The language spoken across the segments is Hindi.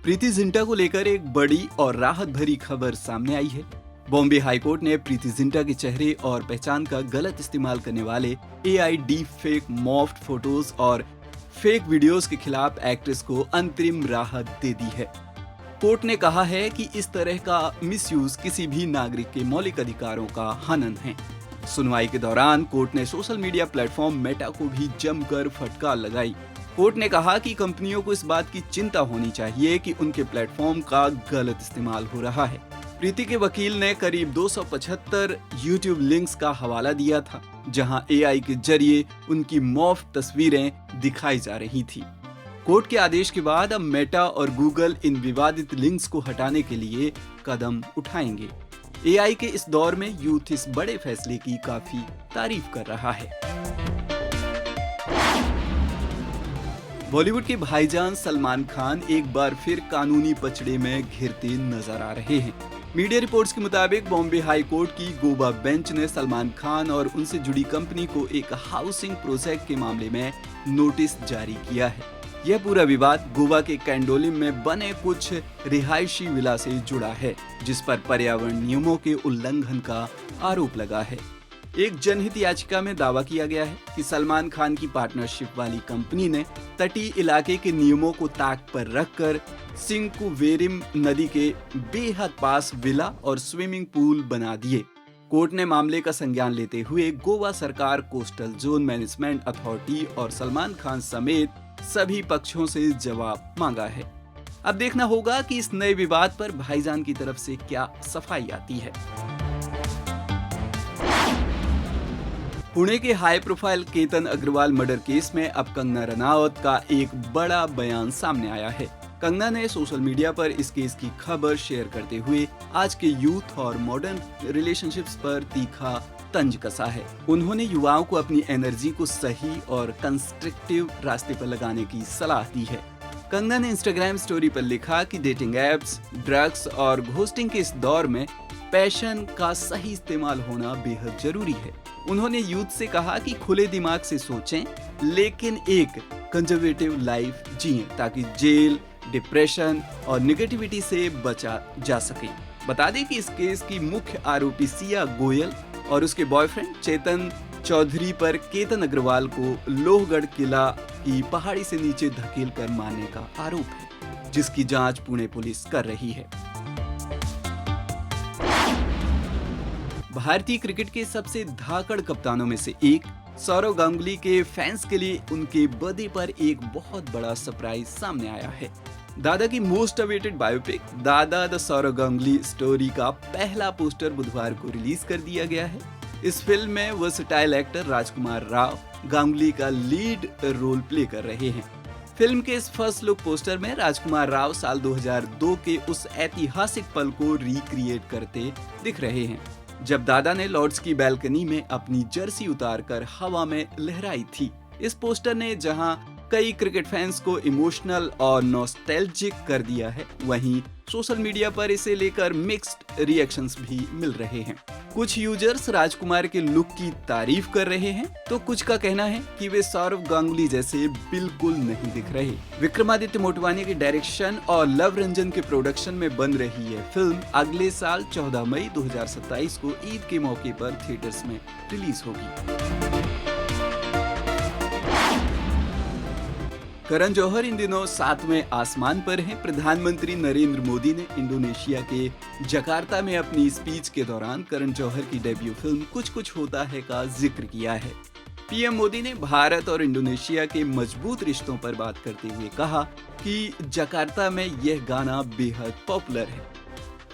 प्रीति जिंटा को लेकर एक बड़ी और राहत भरी खबर सामने आई है। बॉम्बे हाईकोर्ट ने प्रीति जिंटा के चेहरे और पहचान का गलत इस्तेमाल करने वाले AI deep fake morphed photos और फेक वीडियोस के खिलाफ एक्ट्रेस को अंतरिम राहत दे दी है। कोर्ट ने कहा है कि इस तरह का मिसयूज किसी भी नागरिक के मौलिक अधिकारों का हनन है। सुनवाई के दौरान कोर्ट ने सोशल मीडिया प्लेटफॉर्म मेटा को भी जमकर फटकार लगाई। कोर्ट ने कहा कि कंपनियों को इस बात की चिंता होनी चाहिए कि उनके प्लेटफॉर्म का गलत इस्तेमाल हो रहा है। प्रीति के वकील ने करीब 275 YouTube लिंक्स का हवाला दिया था, जहां AI के जरिए उनकी मॉफ तस्वीरें दिखाई जा रही थी। कोर्ट के आदेश के बाद अब मेटा और गूगल इन विवादित लिंक्स को हटाने के लिए कदम उठाएंगे। AI के इस दौर में यूथ इस बड़े फैसले की काफी तारीफ कर रहा है। बॉलीवुड के भाईजान सलमान खान एक बार फिर कानूनी पचड़े में घिरते नजर आ रहे हैं। मीडिया रिपोर्ट्स के मुताबिक बॉम्बे हाई कोर्ट की गोवा बेंच ने सलमान खान और उनसे जुड़ी कंपनी को एक हाउसिंग प्रोजेक्ट के मामले में नोटिस जारी किया है। यह पूरा विवाद गोवा के कैंडोलिम में बने कुछ रिहायशी विला से जुड़ा है, जिस पर पर्यावरण नियमों के उल्लंघन का आरोप लगा है। एक जनहित याचिका में दावा किया गया है कि सलमान खान की पार्टनरशिप वाली कंपनी ने तटीय इलाके के नियमों को ताक पर रखकर सिंकुवेरिम नदी के बेहद पास विला और स्विमिंग पूल बना दिए। कोर्ट ने मामले का संज्ञान लेते हुए गोवा सरकार, कोस्टल जोन मैनेजमेंट अथॉरिटी और सलमान खान समेत सभी पक्षों से जवाब मांगा है। अब देखना होगा कि इस नए विवाद पर भाईजान की तरफ से क्या सफाई आती है। पुणे के high profile Ketan Agarwal murder case में अब कंगना रनावत का एक बड़ा बयान सामने आया है। कंगना ने सोशल मीडिया पर इस केस की खबर शेयर करते हुए आज के यूथ और मॉडर्न रिलेशनशिप्स पर तीखा तंज कसा है। उन्होंने युवाओं को अपनी एनर्जी को सही और कंस्ट्रक्टिव रास्ते पर लगाने की सलाह दी है। कंगना ने इंस्टाग्राम स्टोरी पर लिखा कि डेटिंग एप्स, ड्रग्स और घोस्टिंग के इस दौर में पैशन का सही इस्तेमाल होना बेहद जरूरी है। उन्होंने यूथ से कहा कि खुले दिमाग से सोचें, लेकिन एक कंजर्वेटिव लाइफ जिएं ताकि जेल, डिप्रेशन और नेगेटिविटी से बचा जा सके। बता दें कि इस केस की मुख्य आरोपी सिया गोयल और उसके बॉयफ्रेंड चेतन चौधरी पर केतन अग्रवाल को लोहगढ़ किला की पहाड़ी से नीचे धकेल कर मारने का आरोप है, जिसकी जांच पुणे पुलिस कर रही है। भारतीय क्रिकेट के सबसे धाकड़ कप्तानों में से एक सौरव गांगुली के फैंस के लिए उनके बर्थडे पर एक बहुत बड़ा सरप्राइज सामने आया है। दादा की मोस्ट अवेटेड बायोपिक दादा द सौरव गांगुली स्टोरी का पहला पोस्टर बुधवार को रिलीज कर दिया गया है। इस फिल्म में वर्सेटाइल एक्टर राजकुमार राव गांगुली का लीड रोल प्ले कर रहे हैं। फिल्म के इस फर्स्ट लुक पोस्टर में राजकुमार राव साल 2002 के उस ऐतिहासिक पल को रिक्रिएट करते दिख रहे हैं, जब दादा ने लॉर्ड्स की बैल्कनी में अपनी जर्सी उतारकर हवा में लहराई थी। इस पोस्टर ने जहां कई क्रिकेट फैंस को इमोशनल और नॉस्टैल्जिक कर दिया है, वहीं सोशल मीडिया पर इसे लेकर मिक्स्ड रिएक्शंस भी मिल रहे हैं। कुछ यूजर्स राजकुमार के लुक की तारीफ कर रहे हैं, तो कुछ का कहना है कि वे सौरव गांगुली जैसे बिल्कुल नहीं दिख रहे। विक्रमादित्य मोटवानी के डायरेक्शन और लव रंजन के प्रोडक्शन में बन रही यह फिल्म अगले साल 14 मई 2027 को ईद के मौके पर थिएटर्स में रिलीज होगी। करण जौहर इन दिनों 7वें आसमान पर हैं। प्रधानमंत्री नरेंद्र मोदी ने इंडोनेशिया के जकार्ता में अपनी स्पीच के दौरान करण जौहर की डेब्यू फिल्म कुछ कुछ होता है का जिक्र किया है। पीएम मोदी ने भारत और इंडोनेशिया के मजबूत रिश्तों पर बात करते हुए कहा कि जकार्ता में यह गाना बेहद पॉपुलर है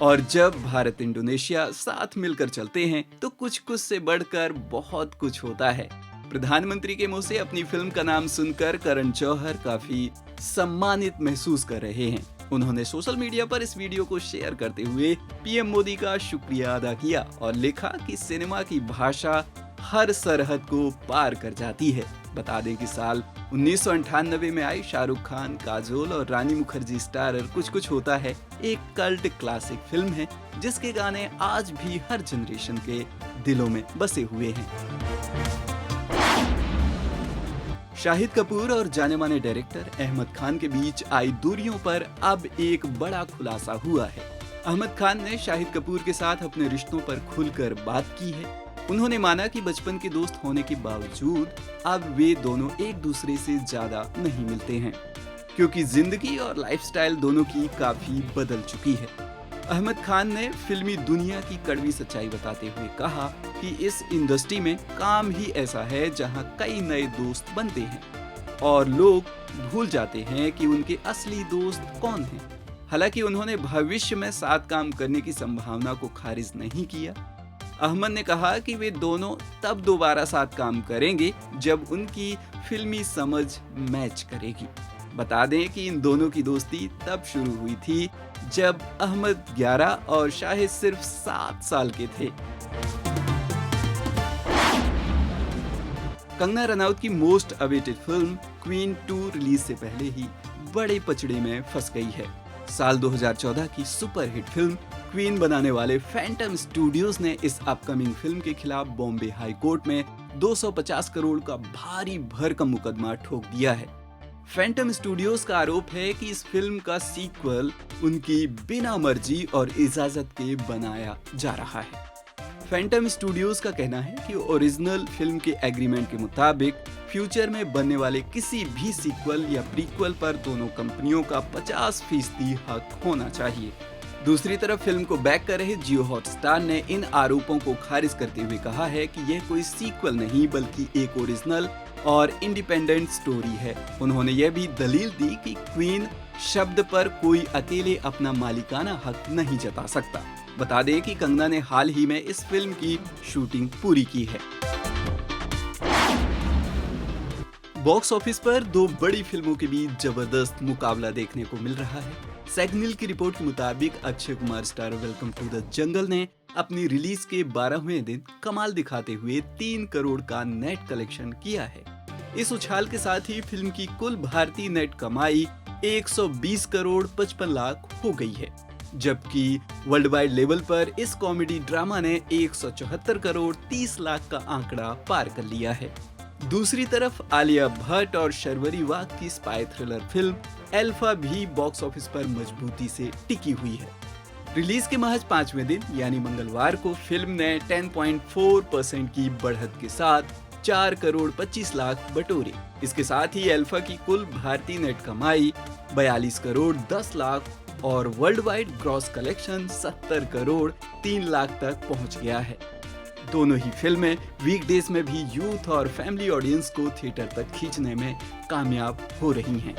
और जब भारत इंडोनेशिया साथ मिलकर चलते हैं तो कुछ कुछ से बढ़कर बहुत कुछ होता है। प्रधानमंत्री के मुंह से अपनी फिल्म का नाम सुनकर करण जौहर काफी सम्मानित महसूस कर रहे हैं। उन्होंने सोशल मीडिया पर इस वीडियो को शेयर करते हुए पीएम मोदी का शुक्रिया अदा किया और लिखा कि सिनेमा की भाषा हर सरहद को पार कर जाती है। बता दें कि साल 1998 में आई शाहरुख खान, काजोल और रानी मुखर्जी स्टारर कुछ कुछ होता है एक कल्ट क्लासिक फिल्म है, जिसके गाने आज भी हर जनरेशन के दिलों में बसे हुए हैं। शाहिद कपूर और जाने माने डायरेक्टर अहमद खान के बीच आई दूरियों पर अब एक बड़ा खुलासा हुआ है। अहमद खान ने शाहिद कपूर के साथ अपने रिश्तों पर खुलकर बात की है। उन्होंने माना कि बचपन के दोस्त होने के बावजूद अब वे दोनों एक दूसरे से ज्यादा नहीं मिलते हैं, क्योंकि जिंदगी और लाइफस्टाइल दोनों की काफी बदल चुकी है। अहमद खान ने फिल्मी दुनिया की कड़वी सच्चाई बताते हुए कहा कि इस इंडस्ट्री में काम ही ऐसा है जहां कई नए दोस्त बनते हैं और लोग भूल जाते हैं कि उनके असली दोस्त कौन हैं। हालांकि उन्होंने भविष्य में साथ काम करने की संभावना को खारिज नहीं किया। अहमद ने कहा कि वे दोनों तब दोबारा साथ काम करेंगे जब उनकी फिल्मी समझ मैच करेगी। बता दें कि इन दोनों की दोस्ती तब शुरू हुई थी जब अहमद 11 और शाहिद सिर्फ 7 साल के थे। कंगना रनौत की most awaited film queen 2 release से पहले ही बड़े पचड़े में फंस गई है। साल 2014 की सुपरहिट फिल्म क्वीन बनाने वाले फैंटम स्टूडियोज ने इस अपकमिंग फिल्म के खिलाफ बॉम्बे हाई कोर्ट में 250 करोड़ का भारी भरकम मुकदमा ठोक दिया है। फैंटम स्टूडियोज का आरोप है कि इस फिल्म का सीक्वल उनकी बिना मर्जी और इजाजत के बनाया जा रहा है। फैंटम स्टूडियोज का कहना है कि ओरिजिनल फिल्म के एग्रीमेंट के मुताबिक फ्यूचर में बनने वाले किसी भी सीक्वल या प्रीक्वल पर दोनों कंपनियों का 50% हक होना चाहिए। दूसरी तरफ फिल्म को बैक कर रहे जियो हॉटस्टार ने इन आरोपों को खारिज करते हुए कहा है कि यह कोई सीक्वल नहीं बल्कि एक ओरिजिनल और इंडिपेंडेंट स्टोरी है। उन्होंने यह भी दलील दी कि क्वीन शब्द पर कोई अकेले अपना मालिकाना हक नहीं जता सकता। बता दें कि कंगना ने हाल ही में इस फिल्म की शूटिंग पूरी की है। बॉक्स ऑफिस पर दो बड़ी फिल्मों के बीच जबरदस्त मुकाबला देखने को मिल रहा है। सैगनिल की रिपोर्ट के मुताबिक Akshay Kumar star Welcome to the Jungle ने अपनी रिलीज के 12वें दिन कमाल दिखाते हुए 3 करोड़ का नेट कलेक्शन किया है। इस उछाल के साथ ही फिल्म की कुल भारतीय नेट कमाई 120 करोड़ 55 लाख हो गई है, जबकि वर्ल्ड वाइड लेवल पर इस कॉमेडी ड्रामा ने 174 करोड़ 30 लाख का आंकड़ा पार कर लिया है। दूसरी तरफ आलिया भट्ट और शर्वरी वाघ की स्पाई थ्रिलर फिल्म अल्फा भी बॉक्स ऑफिस पर मजबूती से टिकी हुई है। रिलीज के महज 5वें दिन यानी मंगलवार को फिल्म ने 10.4% की बढ़त के साथ 4 करोड़ 25 लाख बटोरे। इसके साथ ही अल्फा की कुल भारतीय नेट कमाई 42 करोड़ 10 लाख और world wide gross collection 70 crore 3 lakh तक पहुंच गया है। दोनों ही फिल्में वीकडेज में भी यूथ और फैमिली ऑडियंस को थिएटर तक खींचने में कामयाब हो रही हैं।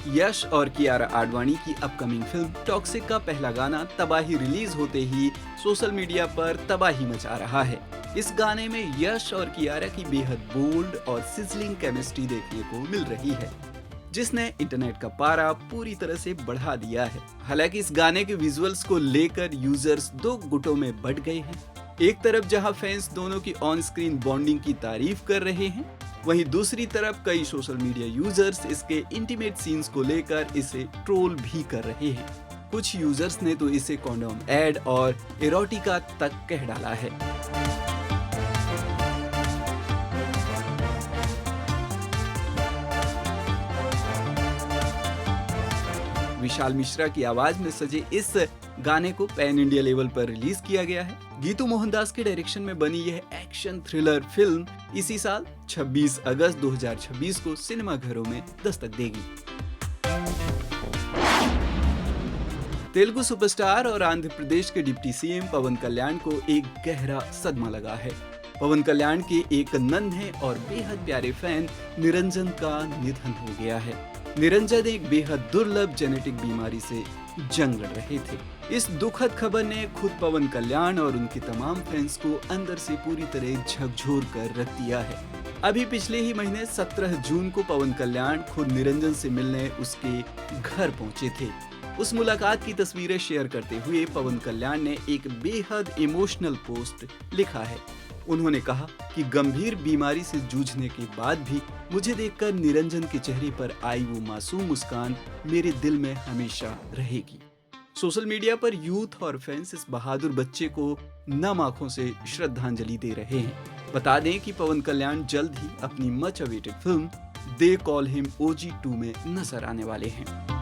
यश और कियारा आडवाणी की अपकमिंग फिल्म टॉक्सिक का पहला गाना तबाही रिलीज होते ही सोशल मीडिया पर तबाही मचा रहा है। इस गाने में यश और कियारा की बेहद बोल्ड और सिजलिंग केमिस्ट्री देखने को मिल रही है, जिसने इंटरनेट का पारा पूरी तरह से बढ़ा दिया है। हालांकि इस गाने के विजुअल्स को लेकर यूजर्स दो गुटों में बंट गए हैं। एक तरफ जहां फैंस दोनों की ऑन स्क्रीन बॉन्डिंग की तारीफ कर रहे हैं, वहीं दूसरी तरफ कई सोशल मीडिया यूजर्स इसके इंटीमेट सीन्स को लेकर इसे ट्रोल भी कर रहे हैं। कुछ यूजर्स ने तो इसे कॉन्डोम एड और एरोटिका तक कह डाला है। विशाल मिश्रा की आवाज में सजे इस गाने को पैन इंडिया लेवल पर रिलीज किया गया है। गीतू मोहनदास के डायरेक्शन में बनी यह एक्शन थ्रिलर फिल्म इसी साल 26 अगस्त 2026 को सिनेमाघरों में दस्तक देगी। तेलुगु सुपरस्टार और आंध्र प्रदेश के डिप्टी सीएम पवन कल्याण को एक गहरा सदमा लगा है। पवन कल्याण के एक नन्हे और बेहद प्यारे फैन निरंजन का निधन हो गया है। निरंजन एक बेहद दुर्लभ जेनेटिक बीमारी से जंग लड़ रहे थे। इस दुखद खबर ने खुद पवन कल्याण और उनके तमाम फैंस को अंदर से पूरी तरह झकझोर कर रख दिया है। अभी पिछले ही महीने 17 जून को पवन कल्याण खुद निरंजन से मिलने उसके घर पहुंचे थे। उस मुलाकात की तस्वीरें शेयर करते हुए पवन कल्याण ने एक बेहद इमोशनल पोस्ट लिखा है। उन्होंने कहा कि गंभीर बीमारी से जूझने के बाद भी मुझे देखकर निरंजन के चेहरे पर आई वो मासूम मुस्कान मेरे दिल में हमेशा रहेगी। सोशल मीडिया पर यूथ और फैंस इस बहादुर बच्चे को नम आंखों से श्रद्धांजलि दे रहे हैं। बता दें कि पवन कल्याण जल्द ही अपनी much awaited film they call him OG 2 में नजर आने वाले हैं।